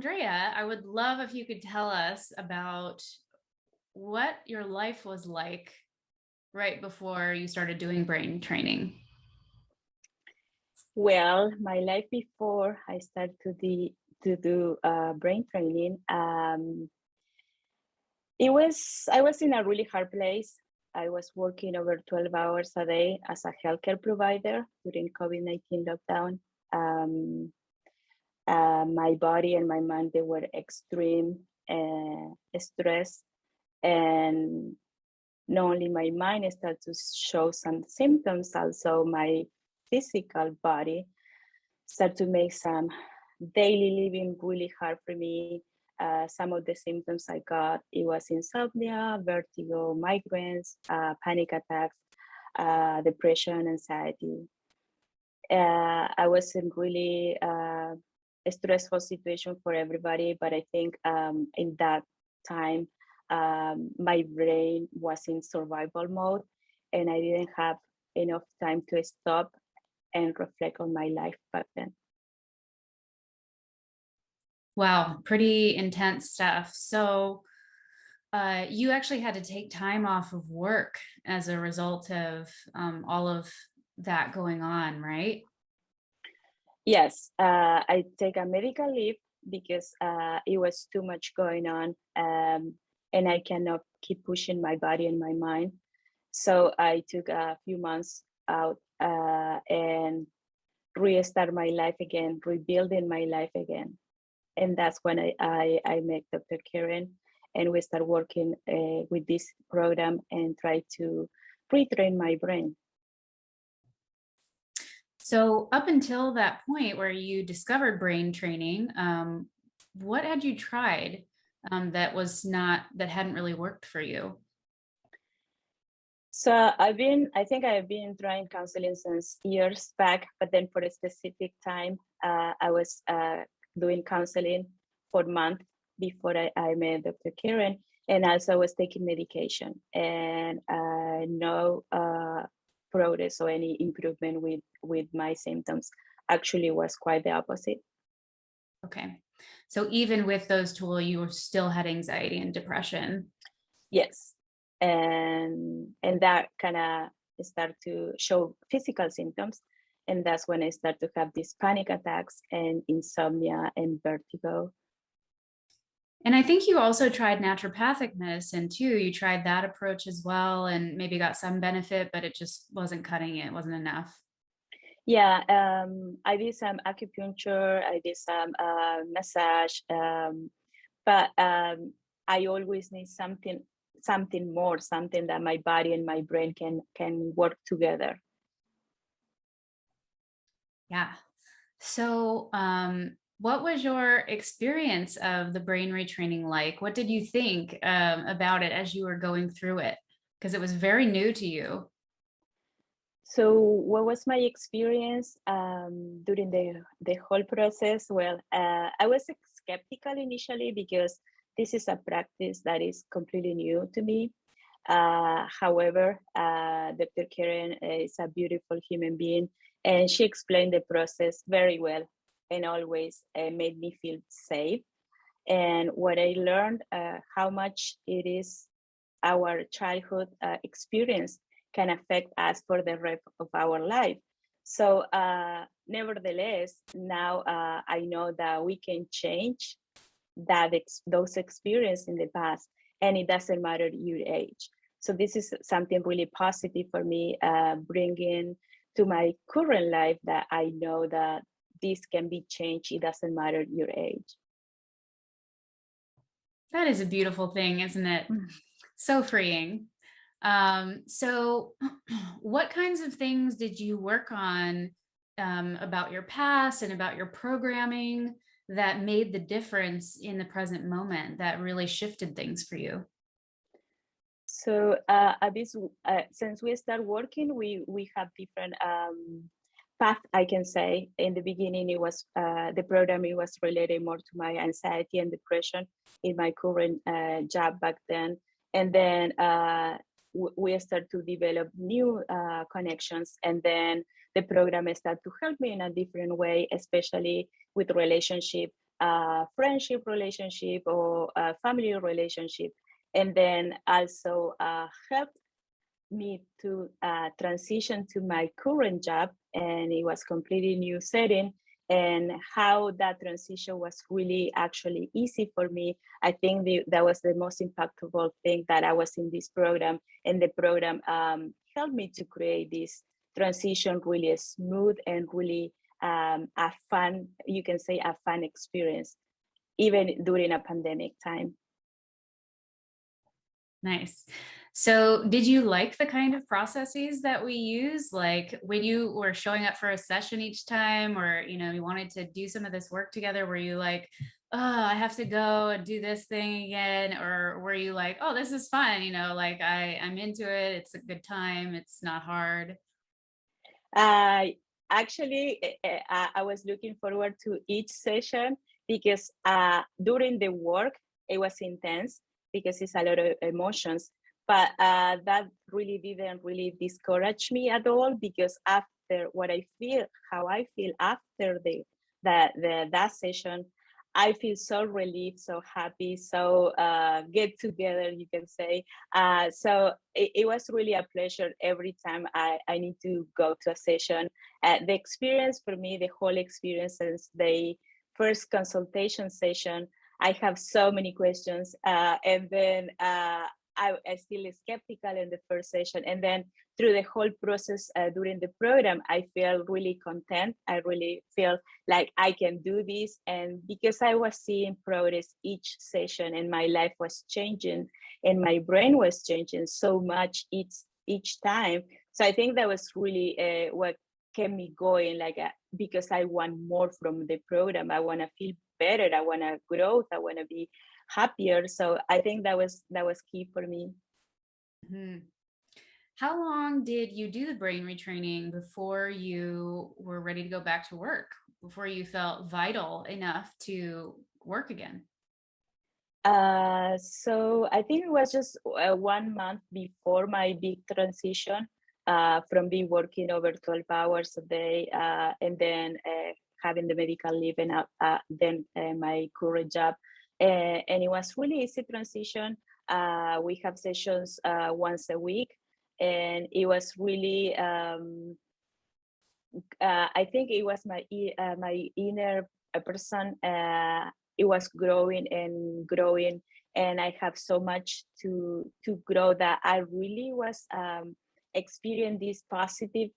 Andrea, I would love if you could tell us about what your life was like right before you started doing brain training. Well, my life before I started to do brain training, I was in a really hard place. I was working over 12 hours a day as a healthcare provider during COVID-19 lockdown. Um, my body and my mind, they were extreme stress, and not only my mind started to show some symptoms, also my physical body started to make some daily living really hard for me. Some of the symptoms I got, it was insomnia, vertigo, migraines, panic attacks, depression, anxiety. I was in really a stressful situation for everybody, but I think in that time, my brain was in survival mode, and I didn't have enough time to stop and reflect on my life back then. Wow, pretty intense stuff. So you actually had to take time off of work as a result of all of that going on, right? Yes, I take a medical leave because it was too much going on, and I cannot keep pushing my body and my mind. So I took a few months out and restart my life again, rebuilding my life again. And that's when I met Dr. Karen, and we start working with this program and try to retrain my brain. So up until that point where you discovered brain training, what had you tried that hadn't really worked for you? So I think I've been trying counseling since years back, but then for a specific time, I was doing counseling for months before I met Dr. Karen, and also I was taking medication, and no progress or any improvement with my symptoms. Actually, was quite the opposite. Okay. So even with those tools, you still had anxiety and depression. Yes, and that kind of start to show physical symptoms, and that's when I start to have these panic attacks and insomnia and vertigo. And I think you also tried naturopathic medicine too. You tried that approach as well and maybe got some benefit, but it just wasn't cutting it, wasn't enough. Yeah, I did some acupuncture, I did some massage, but I always need something more, something that my body and my brain can work together. Yeah. So, what was your experience of the brain retraining like? What did you think about it as you were going through it? Because it was very new to you. So, what was my experience during the whole process? Well, I was skeptical initially because this is a practice that is completely new to me. However, Dr. Karen is a beautiful human being, and she explained the process very well and always made me feel safe. And what I learned, how much it is our childhood experience can affect us for the rest of our life. So, nevertheless, now I know that we can change those experiences in the past, and it doesn't matter your age. So this is something really positive for me, bringing to my current life that I know that this can be changed. It doesn't matter your age. That is a beautiful thing, isn't it? So freeing. So what kinds of things did you work on about your past and about your programming that made the difference in the present moment that really shifted things for you? So since we start working, we have different path. I can say in the beginning, it was the programming was related more to my anxiety and depression in my current job back then, and then we start to develop new connections, and then the program start to help me in a different way, especially with relationship. friendship relationship or family relationship, and then also helped me to transition to my current job, and it was completely new setting. And how that transition was really actually easy for me. I think that was the most impactful thing, that I was in this program, and the program helped me to create this transition really smooth and really a fun, you can say a fun experience, even during a pandemic time. Nice. So did you like the kind of processes that we use? Like when you were showing up for a session each time, or, you wanted to do some of this work together, were you like, oh, I have to go and do this thing again? Or were you like, oh, this is fun, like I'm into it. It's a good time. It's not hard. Actually, I was looking forward to each session, because during the work, it was intense because it's a lot of emotions. But that really didn't really discourage me at all, because after how I feel after that session, I feel so relieved, so happy, so get together, you can say. So it was really a pleasure every time I need to go to a session. The experience for me, the whole experience since the first consultation session, I have so many questions. And then I still skeptical in the first session. And then through the whole process during the program, I feel really content. I really feel like I can do this. And because I was seeing progress each session, and my life was changing and my brain was changing so much each time. So I think that was really what kept me going, because I want more from the program. I want to feel better. I want to grow. I want to be happier. So I think that was key for me. Mhm. How long did you do the brain retraining before you were ready to go back to work, before you felt vital enough to work again? So I think it was just 1 month before my big transition, from being working over 12 hours a day, and then having the medical leave, and then my current job. And it was really easy transition. We have sessions once a week, and it was really, I think it was my inner person. It was growing and growing, and I have so much to grow, that I really was experiencing these positive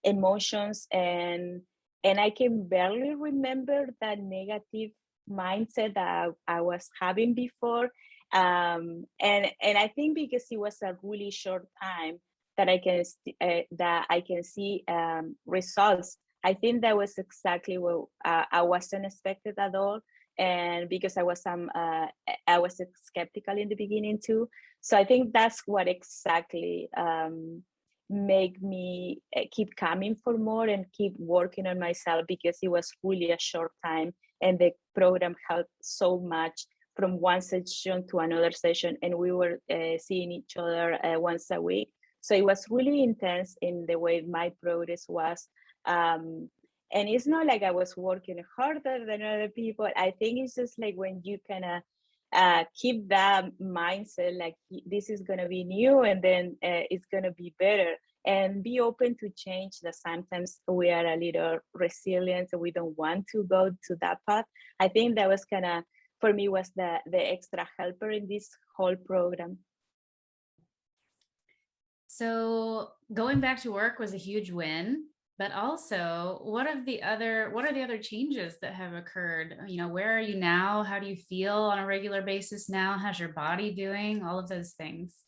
emotions, and I can barely remember that negative mindset that I was having before. And I think because it was a really short time, that that I can see results. I think that was exactly what I wasn't expected at all, and because I was skeptical in the beginning too. So I think that's what exactly make me keep coming for more and keep working on myself, because it was really a short time, and the program helped so much from one session to another session, and we were seeing each other once a week. So it was really intense in the way my progress was. And it's not like I was working harder than other people. I think it's just like when you kind of keep that mindset, like this is going to be new, and then it's going to be better, and be open to change. That sometimes we are a little resilient, and we don't want to go to that path. I think that was kind of, for me, was the extra helper in this whole program. So going back to work was a huge win, but also what are the other changes that have occurred? Where are you now? How do you feel on a regular basis now? How's your body doing? All of those things.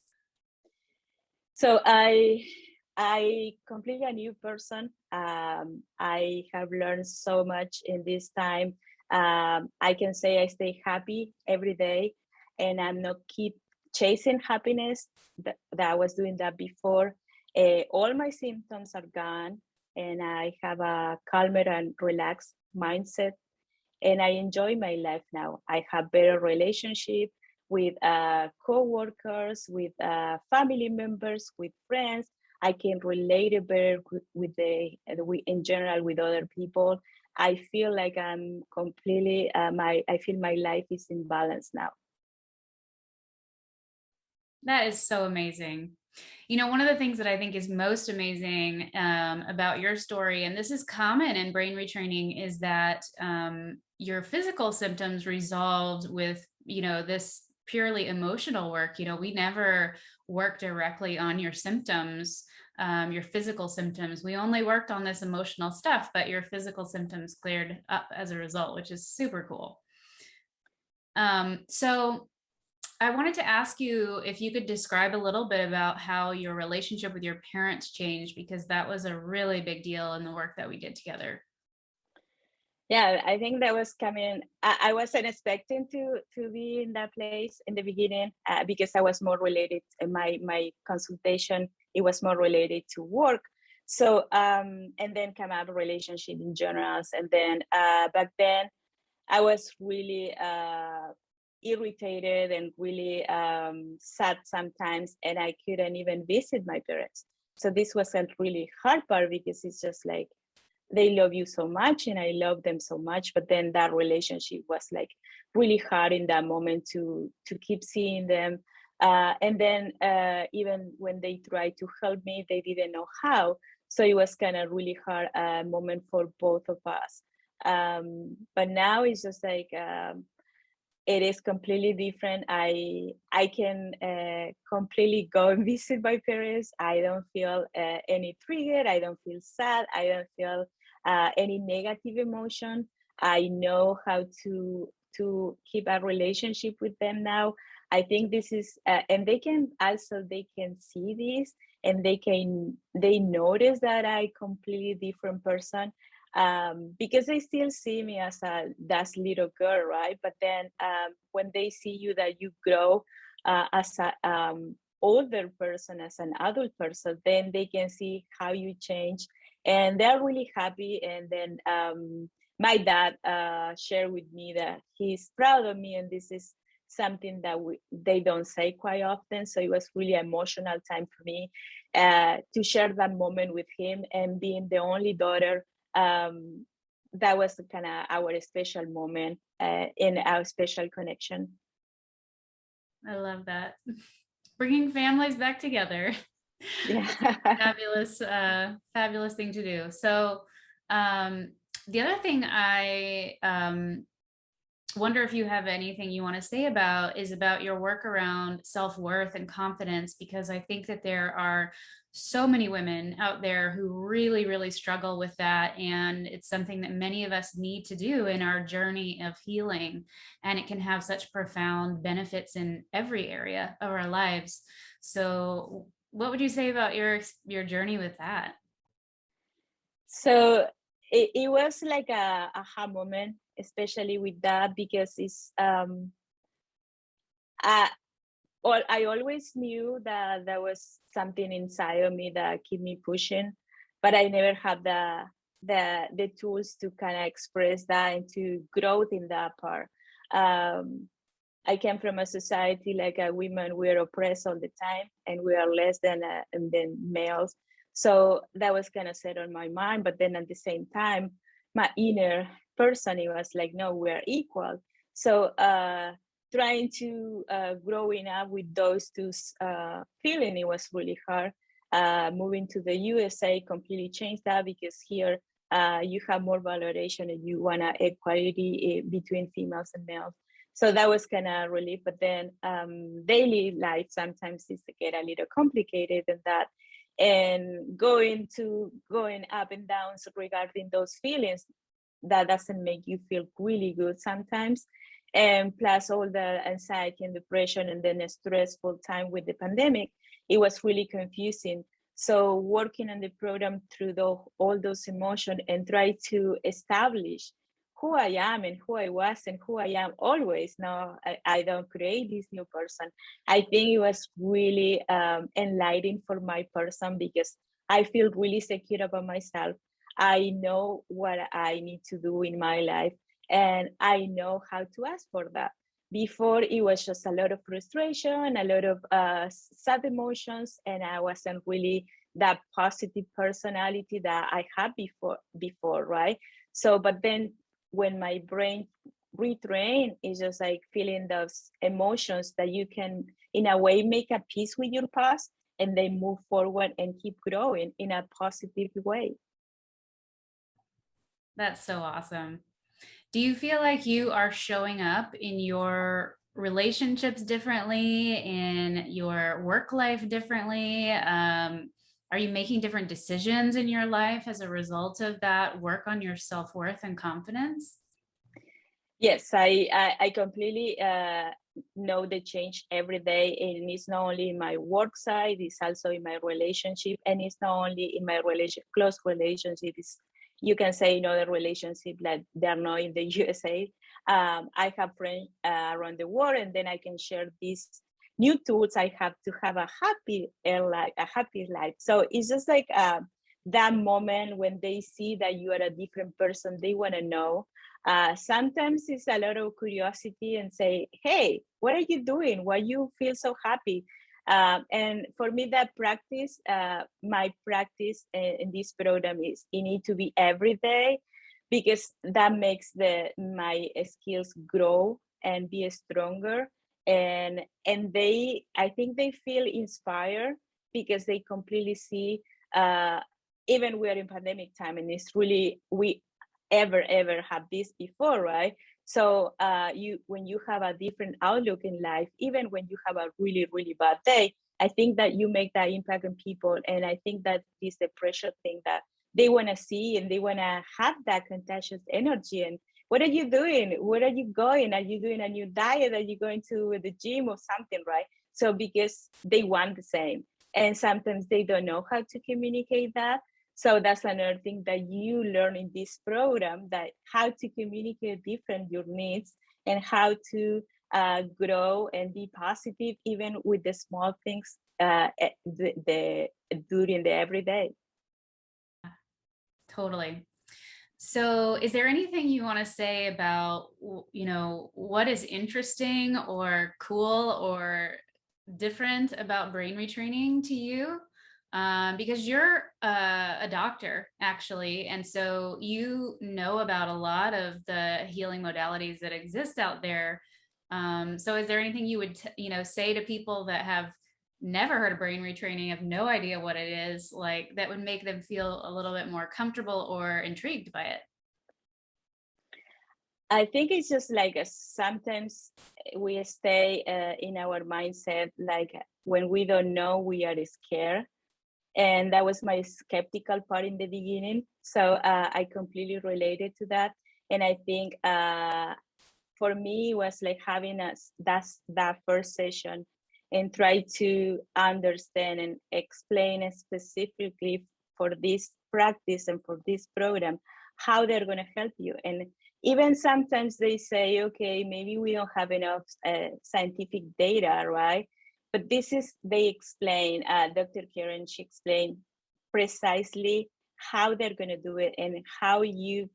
So I completely a new person. I have learned so much in this time. I can say I stay happy every day, and I'm not keep chasing happiness that I was doing that before. All my symptoms are gone, and I have a calmer and relaxed mindset, and I enjoy my life now. I have better relationship with co-workers, with family members, with friends. I can relate better in general with other people. I feel like I'm completely, I feel my life is in balance now. That is so amazing. You know, one of the things that I think is most amazing about your story, and this is common in brain retraining, is that your physical symptoms resolved with, you know, this purely emotional work. You know, we never work directly on your symptoms, your physical symptoms. We only worked on this emotional stuff, but your physical symptoms cleared up as a result, which is super cool. So I wanted to ask you if you could describe a little bit about how your relationship with your parents changed, because that was a really big deal in the work that we did together. Yeah, I think that was coming. I wasn't expecting to be in that place in the beginning, because I was more related. My consultation, it was more related to work. So and then come up relationship in general, and then back then I was really irritated and really sad sometimes, and I couldn't even visit my parents. So this was a really hard part, because it's just like they love you so much and I love them so much, but then that relationship was like really hard in that moment to keep seeing them. And then even when they tried to help me, they didn't know how. So it was kind of really hard moment for both of us. But now it's just like it is completely different. I can completely go and visit my parents. I don't feel any trigger. I don't feel sad. I don't feel any negative emotion. I know how to keep a relationship with them now. I think this is, and they can also they can see this, and they notice that I completely different person, because they still see me as that little girl, right? But then when they see you that you grow as a older person, as an adult person, then they can see how you change, and they're really happy. And then my dad shared with me that he's proud of me, and this is something that they don't say quite often. So it was really emotional time for me to share that moment with him, and being the only daughter, that was kind of our special moment in our special connection. I love that. Bringing families back together. Yeah. Fabulous, fabulous thing to do. So, the other thing I wonder if you have anything you want to say about is about your work around self-worth and confidence, because I think that there are so many women out there who really, really struggle with that. And it's something that many of us need to do in our journey of healing. And it can have such profound benefits in every area of our lives. So what would you say about your journey with that? So it was like a aha moment, especially with that, because it's I, well, I always knew that there was something inside of me that kept me pushing, but I never had the tools to kind of express that and to growth in that part. Um, I came from a society like women, we're oppressed all the time, and we are less than males. So that was kind of set on my mind. But then at the same time, my inner person, it was like, no, we're equal. So trying to growing up with those two feeling, it was really hard. Moving to the USA completely changed that, because here you have more valorization and you want equality between females and males. So that was kind of relief. But then daily life sometimes is get a little complicated than that, and going up and downs regarding those feelings, that doesn't make you feel really good sometimes. And plus all the anxiety and depression, and then a stressful time with the pandemic, it was really confusing. So working on the program through all those emotions, and try to establish who I am and who I was and who I am always. No, I don't create this new person. I think it was really enlightening for my person, because I feel really secure about myself. I know what I need to do in my life, and I know how to ask for that. Before, it was just a lot of frustration, a lot of sad emotions, and I wasn't really that positive personality that I had before, right? So, but then when my brain retrain, is just like feeling those emotions that you can, in a way, make a peace with your past and then move forward and keep growing in a positive way. That's so awesome. Do you feel like you are showing up in your relationships differently, in your work life differently? Are you making different decisions in your life as a result of that work on your self-worth and confidence? Yes, I completely know the change every day, and it's not only in my work side, it's also in my relationship, and it's not only in my close relationship. It's, you can say, in other relationship like they're not in the USA. I have friends around the world, and then I can share these new tools I have to have a happy life, a happy life. So it's just like that moment when they see that you are a different person, they want to know. Sometimes it's a lot of curiosity and say, hey, what are you doing? Why you feel so happy? And for me, that practice, my practice in this program is it need to be every day, because that makes my skills grow and be stronger. And they, I think they feel inspired because they completely see, even we're in pandemic time, and it's really, we ever have this before, right? So you, when you have a different outlook in life, even when you have a really bad day, I think that you make that impact on people. And I think that is the pressure thing that they want to see, and they want to have that contagious energy. And what are you doing? Where are you going? Are you doing a new diet? Are you going to the gym or something, right? So because they want the same, and sometimes they don't know how to communicate that. So that's another thing that you learn in this program, that how to communicate different your needs, and how to grow and be positive even with the small things during the everyday. Totally. So is there anything you want to say about, what is interesting or cool or different about brain retraining to you? Because you're a doctor, actually, and so you know about a lot of the healing modalities that exist out there. So is there anything you would, say to people that have never heard of brain retraining, have no idea what it is, like that would make them feel a little bit more comfortable or intrigued by it? I think it's just like sometimes we stay in our mindset, like when we don't know, we are scared. And that was my skeptical part in the beginning. So I completely related to that. And I think for me, it was like having that first session and try to understand and explain specifically for this practice and for this program how they're going to help you. And even sometimes they say, okay, maybe we don't have enough scientific data, right? But this is, they explain, Dr. Karen, she explained precisely how they're going to do it and how you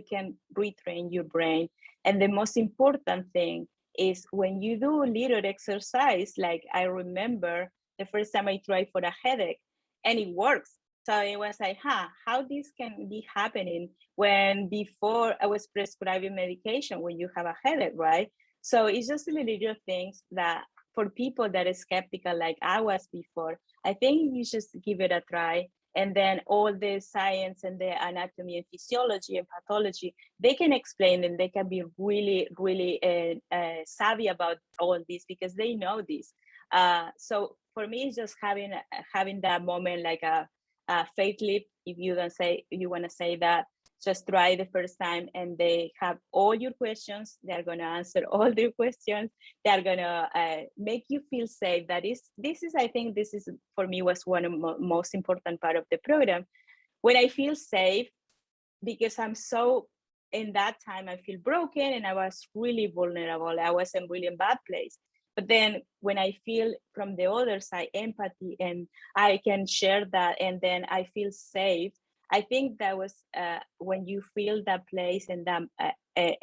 can retrain your brain. And the most important thing is when you do a little exercise, like I remember the first time I tried for a headache and it works. So it was like, how this can be happening when before I was prescribing medication when you have a headache, right? So it's just little things that for people that are skeptical like I was before, I think you just give it a try. And then all the science and the anatomy and physiology and pathology, they can explain, and they can be really savvy about all this because they know this. So for me, it's just having that moment, like a faith leap, if you don't say, you want to say that. Just try the first time, and they have all your questions. They're going to answer all their questions. They're going to make you feel safe. This is, I think this is, for me, was one of the most important part of the program. When I feel safe, because I'm so, in that time, I feel broken and I was really vulnerable. I was in really in bad place. But then when I feel from the other side, empathy, and I can share that, and then I feel safe, I think that was when you feel that place and that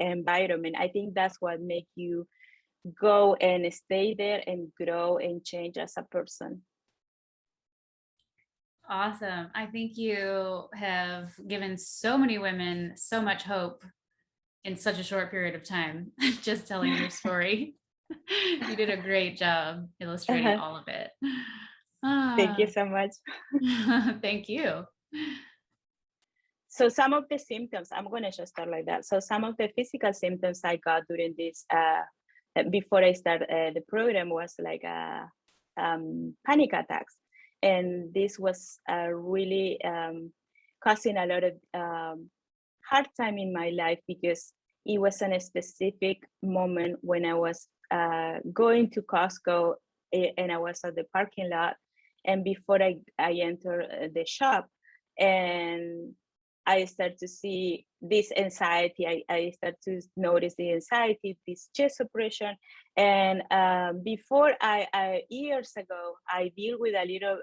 environment, I think that's what make you go and stay there and grow and change as a person. Awesome. I think you have given so many women so much hope in such a short period of time, just telling your story. You did a great job illustrating all of it. Thank you Ah, so much. thank you. So some of the symptoms, I'm going to just start like that. So some of the physical symptoms I got during this, before I started the program, was like panic attacks. And this was really causing a lot of hard time in my life, because it was in a specific moment when I was going to Costco, and I was at the parking lot. And before I enter the shop, and I start to see this anxiety. I start to notice the anxiety, this chest oppression. And before years ago, I deal with a little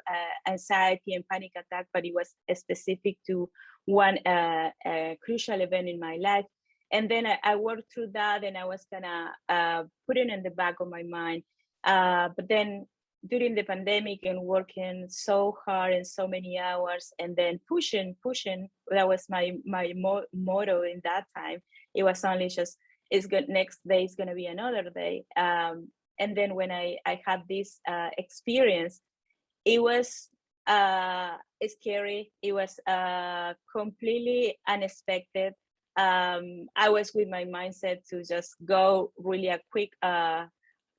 anxiety and panic attack, but it was specific to one crucial event in my life. And then I worked through that, and I was gonna put it in the back of my mind. But then during the pandemic and working so hard and so many hours, and then pushing, that was my motto in that time. It was only just, it's good, next day is going to be another day. And then when I had this experience, it was scary. It was completely unexpected. I was with my mindset to just go really a quick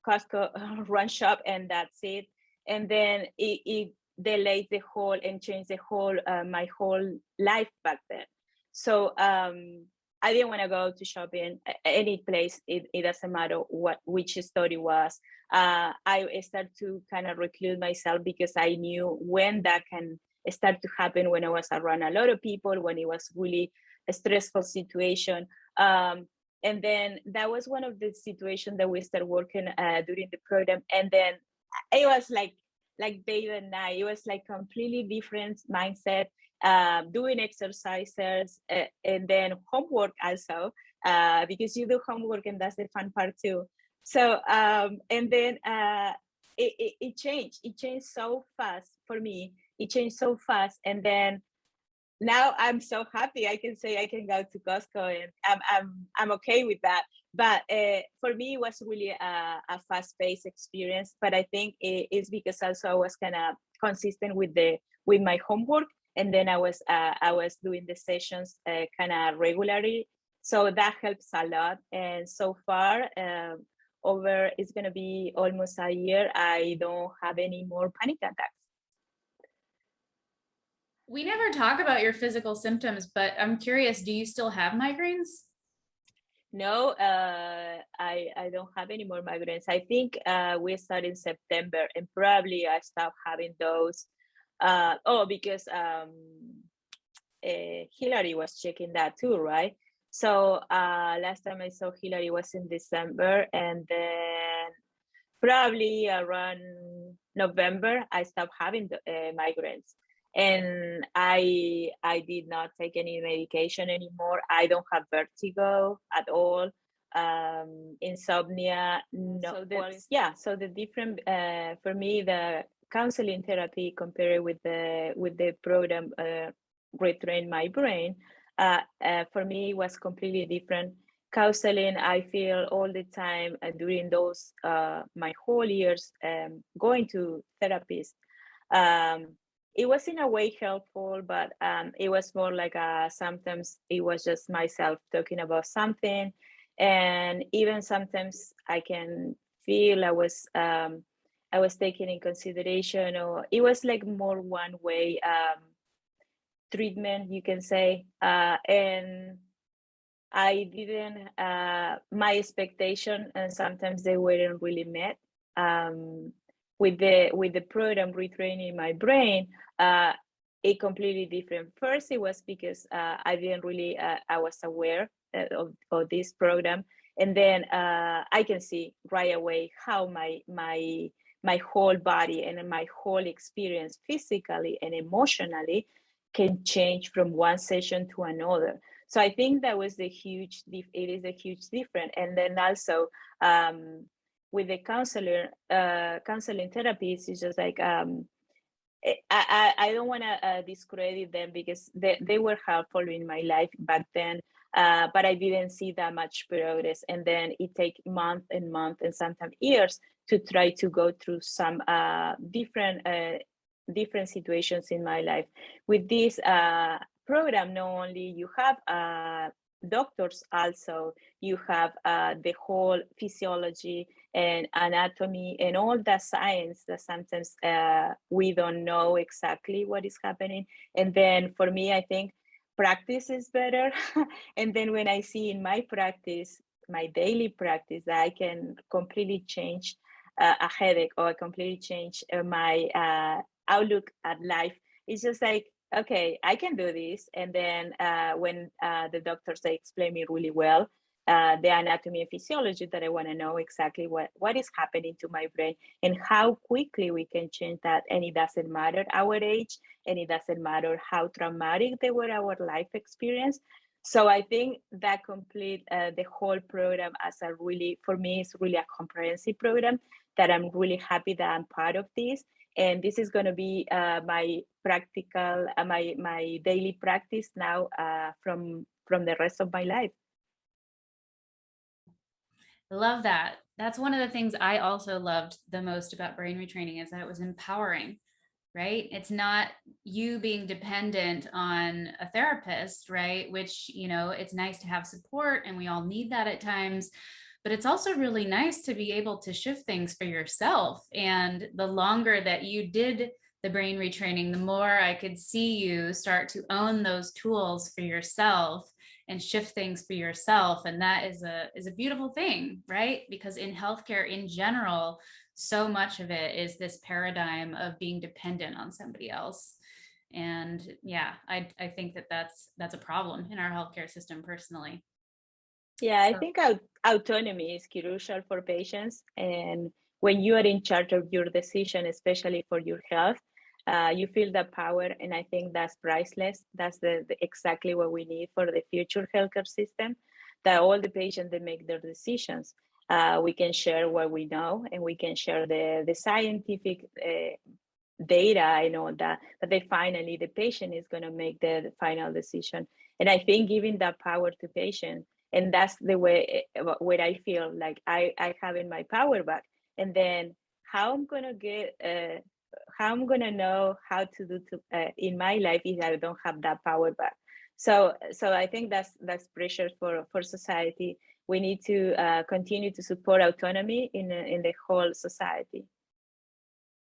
Costco run shop, and that's it. And then it delayed the whole and changed the whole my whole life back then. So I didn't want to go to shopping any place. It doesn't matter which store it was. I started to kind of reclude myself, because I knew when that can start to happen, when I was around a lot of people, when it was really a stressful situation. And then that was one of the situations that we started working during the program. And then it was like day and night. It was like completely different mindset. Doing exercises, and then homework also, because you do homework, and that's the fun part too. So and then it changed. It changed so fast for me. It changed so fast, and then now I'm so happy. I can say I can go to Costco, and I'm okay with that. But for me, it was really a fast-paced experience. But I think it's because also I was kind of consistent with my homework, and then I was doing the sessions kind of regularly, so that helps a lot. And so far, over it's gonna be almost a year, I don't have any more panic attacks. We never talk about your physical symptoms, but I'm curious, do you still have migraines? No, I don't have any more migraines. I think we start in September, and probably I stopped having those. Because Hillary was checking that too, right? So last time I saw Hillary was in December, and then probably around November I stopped having the migraines. And I did not take any medication anymore. I don't have vertigo at all. Insomnia, no. So so the different for me, the counseling therapy compared with the program retrain my brain, for me was completely different. Counseling, I feel all the time during those my whole years going to therapists, it was in a way helpful, but it was more like sometimes it was just myself talking about something, and even sometimes I can feel I was taken in consideration, or it was like more one way treatment, you can say, and I didn't my expectation, and sometimes they weren't really met. With the program retraining my brain, it completely different. First, it was because I didn't really I was aware of this program, and then I can see right away how my whole body and my whole experience, physically and emotionally, can change from one session to another. So I think that was it is a huge difference. And then also with the counseling therapies, it's just like I don't want to discredit them because they were helpful in my life back then, but I didn't see that much progress. And then it takes months and months and sometimes years to try to go through some different situations in my life. With this program, not only you have doctors, also you have the whole physiology and anatomy and all the science that sometimes we don't know exactly what is happening. And then for me, I think practice is better. And then when I see in my practice, my daily practice, that I can completely change a headache or completely change my outlook at life, it's just like, okay, I can do this. And then when the doctors, they explain me really well the anatomy and physiology, that I want to know exactly what is happening to my brain and how quickly we can change that. And it doesn't matter our age, and it doesn't matter how traumatic they were our life experience. So I think that complete the whole program as a really, for me, it's really a comprehensive program that I'm really happy that I'm part of this. And this is going to be my practical, my daily practice now from the rest of my life. I love that. That's one of the things I also loved the most about brain retraining, is that it was empowering, right? It's not you being dependent on a therapist, right? Which, it's nice to have support and we all need that at times, but it's also really nice to be able to shift things for yourself. And the longer that you did the brain retraining, the more I could see you start to own those tools for yourself and shift things for yourself. And that is a beautiful thing, right? Because in healthcare in general, so much of it is this paradigm of being dependent on somebody else. And yeah, I think that that's a problem in our healthcare system personally. Yeah, I So think autonomy is crucial for patients. And when you are in charge of your decision, especially for your health, you feel that power. And I think that's priceless. That's exactly what we need for the future healthcare system, that all the patients, they make their decisions. We can share what we know, and we can share the scientific data. I know that they finally, the patient is going to make the final decision. And I think giving that power to patient, and that's the way where I feel like I have in my power back. And then how I'm going to get how I'm going to know how to do in my life if I don't have that power back. So I think that's pressure for society. We need to continue to support autonomy in the whole society.